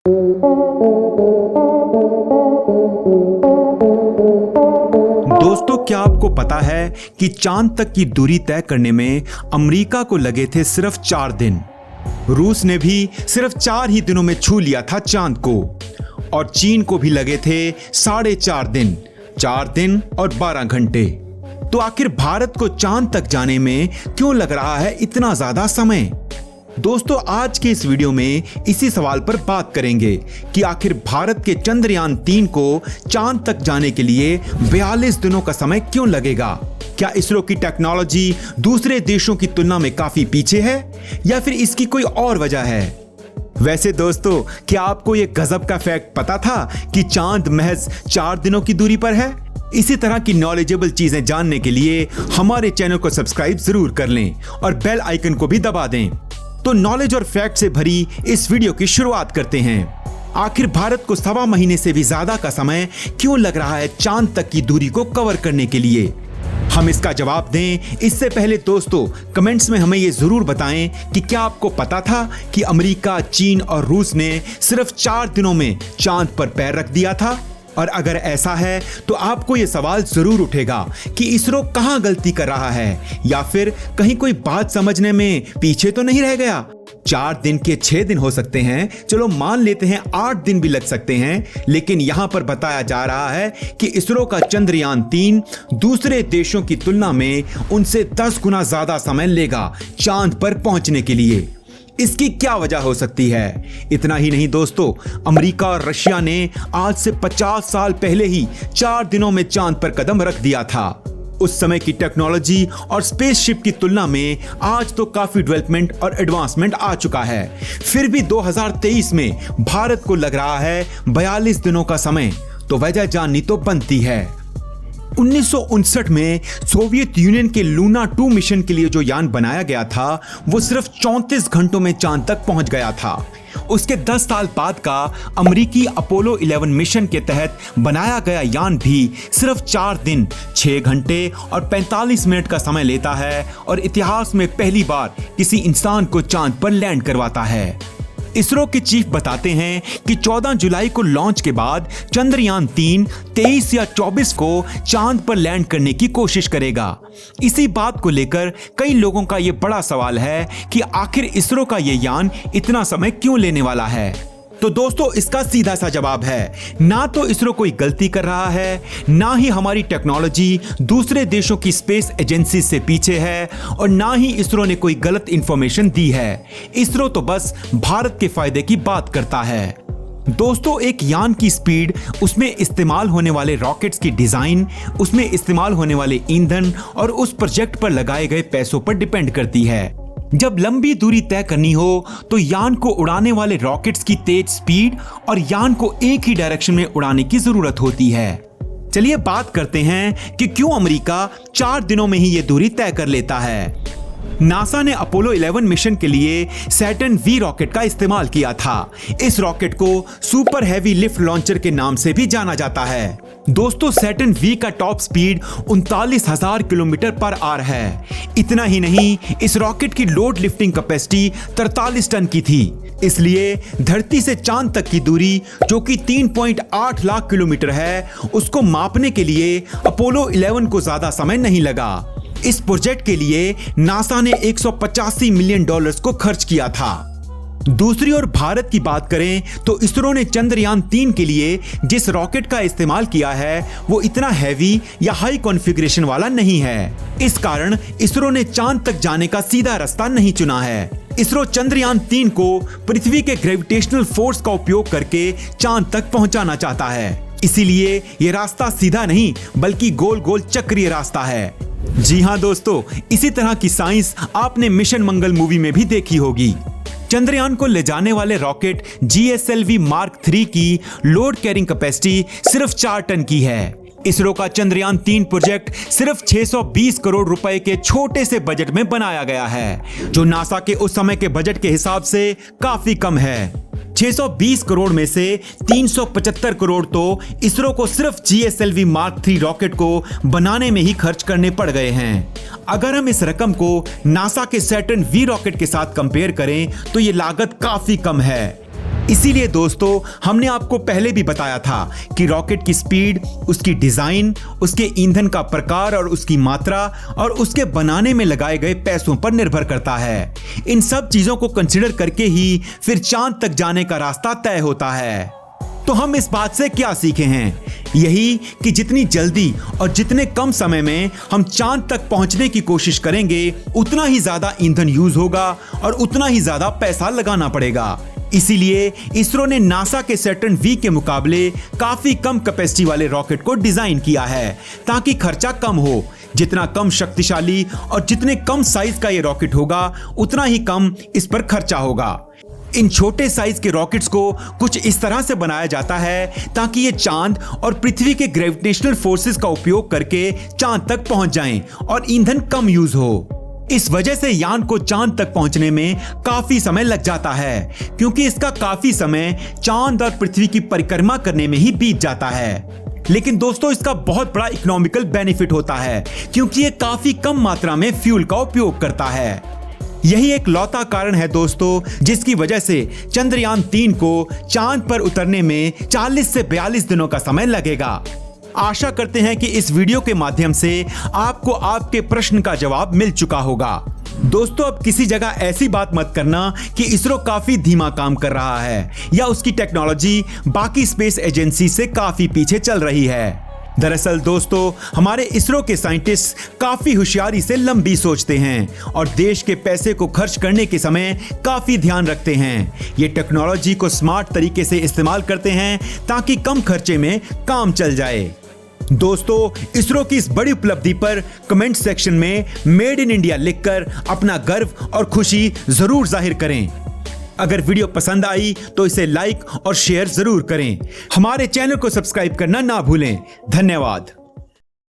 दोस्तों, क्या आपको पता है कि चांद तक की दूरी तय करने में अमेरिका को लगे थे सिर्फ 4 दिन। रूस ने भी सिर्फ 4 ही दिनों में छू लिया था चांद को, और चीन को भी लगे थे 4.5 दिन, 4 दिन और 12 घंटे। तो आखिर भारत को चांद तक जाने में क्यों लग रहा है इतना ज्यादा समय? दोस्तों, आज के इस वीडियो में इसी सवाल पर बात करेंगे कि आखिर भारत के चंद्रयान 3 को चांद तक जाने के लिए 42 दिनों का समय क्यों लगेगा? क्या इसरो की टेक्नोलॉजी दूसरे देशों की तुलना में काफी पीछे है, या फिर इसकी कोई और वजह है? वैसे दोस्तों, क्या आपको यह गजब का फैक्ट पता था कि चांद महज 4 दिनों की दूरी पर है? इसी तरह की नॉलेजेबल चीजें जानने के लिए हमारे चैनल को सब्सक्राइब जरूर कर लें और बेल आइकन को भी दबा दें। तो नॉलेज और फैक्ट से भरी इस वीडियो की शुरुआत करते हैं। आखिर भारत को 1.25 महीने से भी ज्यादा का समय क्यों लग रहा है चांद तक की दूरी को कवर करने के लिए? हम इसका जवाब दें इससे पहले दोस्तों, कमेंट्स में हमें ये जरूर बताएं कि क्या आपको पता था कि अमेरिका, चीन और रूस ने सिर्फ 4 दिनों में चांद पर पैर रख दिया था? और अगर ऐसा है तो आपको यह सवाल जरूर उठेगा कि इसरो कहां गलती कर रहा है, या फिर कहीं कोई बात समझने में पीछे तो नहीं रह गया? 4 दिन के 6 दिन हो सकते हैं, चलो मान लेते हैं 8 दिन भी लग सकते हैं, लेकिन यहां पर बताया जा रहा है कि इसरो का चंद्रयान 3 दूसरे देशों की तुलना में उनसे 10 गुना ज्यादा समय लेगा चांद पर पहुंचने के लिए। इसकी क्या वजह हो सकती है? इतना ही नहीं दोस्तों, अमेरिका और रशिया ने आज से 50 साल पहले ही 4 दिनों में चांद पर कदम रख दिया था। उस समय की टेक्नोलॉजी और स्पेसशिप की तुलना में आज तो काफी डेवलपमेंट और एडवांसमेंट आ चुका है। फिर भी 2023 में भारत को लग रहा है 42 दिनों का समय, तो वजह जाननी तो बनती है। 1959 में सोवियत यूनियन के लूना 2 मिशन के लिए जो यान बनाया गया था, वो सिर्फ 34 घंटों में चांद तक पहुंच गया था। उसके 10 साल बाद का अमेरिकी अपोलो 11 मिशन के तहत बनाया गया यान भी सिर्फ 4 दिन, 6 घंटे और 45 मिनट का समय लेता है, और इतिहास में पहली बार किसी इंसान को चांद पर लैंड करवाता है। इसरो के चीफ बताते हैं कि 14 जुलाई को लॉन्च के बाद चंद्रयान 3 23 या 24 को चांद पर लैंड करने की कोशिश करेगा। इसी बात को लेकर कई लोगों का यह बड़ा सवाल है कि आखिर इसरो का यह यान इतना समय क्यों लेने वाला है? तो दोस्तों, इसका सीधा सा जवाब है, ना तो इसरो कोई गलती कर रहा है, ना ही हमारी टेक्नोलॉजी दूसरे देशों की स्पेस एजेंसी से पीछे है, और ना ही इसरो ने कोई गलत इंफॉर्मेशन दी है। इसरो तो बस भारत के फायदे की बात करता है। दोस्तों, एक यान की स्पीड, उसमें इस्तेमाल होने वाले रॉकेट्स की डिजाइन, उसमें इस्तेमाल होने वाले ईंधन और उस प्रोजेक्ट पर लगाए गए पैसों पर डिपेंड करती है। जब लंबी दूरी तय करनी हो तो यान को उड़ाने वाले रॉकेट्स की तेज स्पीड और यान को एक ही डायरेक्शन में उड़ाने की जरूरत होती है। चलिए बात करते हैं कि क्यों अमेरिका 4 दिनों में ही यह दूरी तय कर लेता है। नासा ने अपोलो 11 मिशन के लिए सैटर्न वी रॉकेट का इस्तेमाल किया था। इस रॉकेट को सुपर हैवी लिफ्ट लॉन्चर के नाम से भी जाना जाता है। दोस्तों, सैटर्न वी का top speed 39,000 kilometre per hour है। इतना ही नहीं, इस रॉकेट की लोड लिफ्टिंग कैपेसिटी 43 टन की थी। इसलिए धरती से चांद तक की दूरी, जो कि 3.8 लाख किलोमीटर है, उसको मापने के लिए अपोलो 11 को ज्यादा समय नहीं लगा। इस प्रोजेक्ट के लिए नासा ने $185 मिलियन को खर्च किया था। दूसरी ओर भारत की बात करें तो इसरो ने चंद्रयान 3 के लिए जिस रॉकेट का इस्तेमाल किया है, वो इतना हैवी या हाई कॉन्फ़िगरेशन वाला नहीं है। इस कारण इसरो ने चांद तक जाने का सीधा रास्ता नहीं चुना है। इसरो चंद्रयान 3 को पृथ्वी के ग्रेविटेशनल फोर्स का उपयोग करके चांद तक पहुंचाना चाहता है। इसीलिए ये रास्ता सीधा नहीं, बल्कि गोल गोल चक्रीय रास्ता है। जी हाँ दोस्तों, इसी तरह की साइंस आपने मिशन मंगल मूवी में भी देखी होगी। चंद्रयान को ले जाने वाले रॉकेट GSLV Mark 3 की लोड कैरिंग कैपेसिटी सिर्फ 4 टन की है। इसरो का चंद्रयान 3 प्रोजेक्ट सिर्फ 620 करोड़ रुपए के छोटे से बजट में बनाया गया है, जो नासा के उस समय के बजट के हिसाब से काफी कम है। 620 करोड़ में से 375 करोड़ तो इसरो को सिर्फ GSLV Mark 3 रॉकेट को बनाने में ही खर्च करने पड़ गए हैं। अगर हम इस रकम को नासा के सैटर्न V रॉकेट के साथ कंपेयर करें तो ये लागत काफी कम है। इसीलिए दोस्तों हमने आपको पहले भी बताया था कि रॉकेट की स्पीड, उसकी डिजाइन, उसके ईंधन का प्रकार और उसकी मात्रा और उसके बनाने में लगाए गए पैसों पर निर्भर करता है। इन सब चीजों को कंसीडर करके ही फिर चांद तक जाने का रास्ता तय होता है। तो हम इस बात से क्या सीखे हैं? यही कि जितनी जल्दी और जितने कम समय में हम चांद तक पहुंचने की कोशिश करेंगे, उतना ही ज्यादा ईंधन यूज होगा और उतना ही ज्यादा पैसा लगाना पड़ेगा। इसीलिए इसरो ने नासा के सैटर्न वी के मुकाबले काफी कम कैपेसिटी वाले रॉकेट को डिजाइन किया है, ताकि खर्चा कम हो। जितना कम शक्तिशाली और जितने कम साइज का ये रॉकेट होगा, उतना ही कम इस पर खर्चा होगा। इन छोटे साइज के रॉकेट्स को कुछ इस तरह से बनाया जाता है ताकि ये चांद और पृथ्वी के ग्रेविटेशनल फोर्सेस का उपयोग करके चांद तक पहुंच जाएं और ईंधन कम यूज हो। इस वजह से यान को चांद तक पहुंचने में काफी समय लग जाता है, क्योंकि इसका काफी समय चांद और पृथ्वी की परिक्रमा करने में ही बीत जाता है। लेकिन दोस्तों इसका बहुत बड़ा इकोनॉमिकल बेनिफिट होता है, क्योंकि ये काफी कम मात्रा में फ्यूल का उपयोग करता है। यही एक लौता कारण है दोस्तों जिसकी वजह से चंद्रयान 3 को चांद पर उतरने में 40 से 42 दिनों का समय लगेगा। आशा करते हैं कि इस वीडियो के माध्यम से आपको आपके प्रश्न का जवाब मिल चुका होगा। दोस्तों अब किसी जगह ऐसी बात मत करना कि इसरो काफी धीमा काम कर रहा है या उसकी टेक्नोलॉजी बाकी स्पेस एजेंसी से काफी पीछे चल रही है। दरअसल दोस्तों हमारे इसरो के साइंटिस्ट काफी होशियारी से लंबी सोचते हैं और देश के पैसे को खर्च करने के समय काफी ध्यान रखते हैं। ये टेक्नोलॉजी को स्मार्ट तरीके से इस्तेमाल करते हैं ताकि कम खर्चे में काम चल जाए। दोस्तों इसरो की इस बड़ी उपलब्धि पर कमेंट सेक्शन में मेड इन इंडिया लिखकर अपना गर्व और खुशी जरूर जाहिर करें। अगर वीडियो पसंद आई तो इसे लाइक और शेयर जरूर करें। हमारे चैनल को सब्सक्राइब करना ना भूलें। धन्यवाद।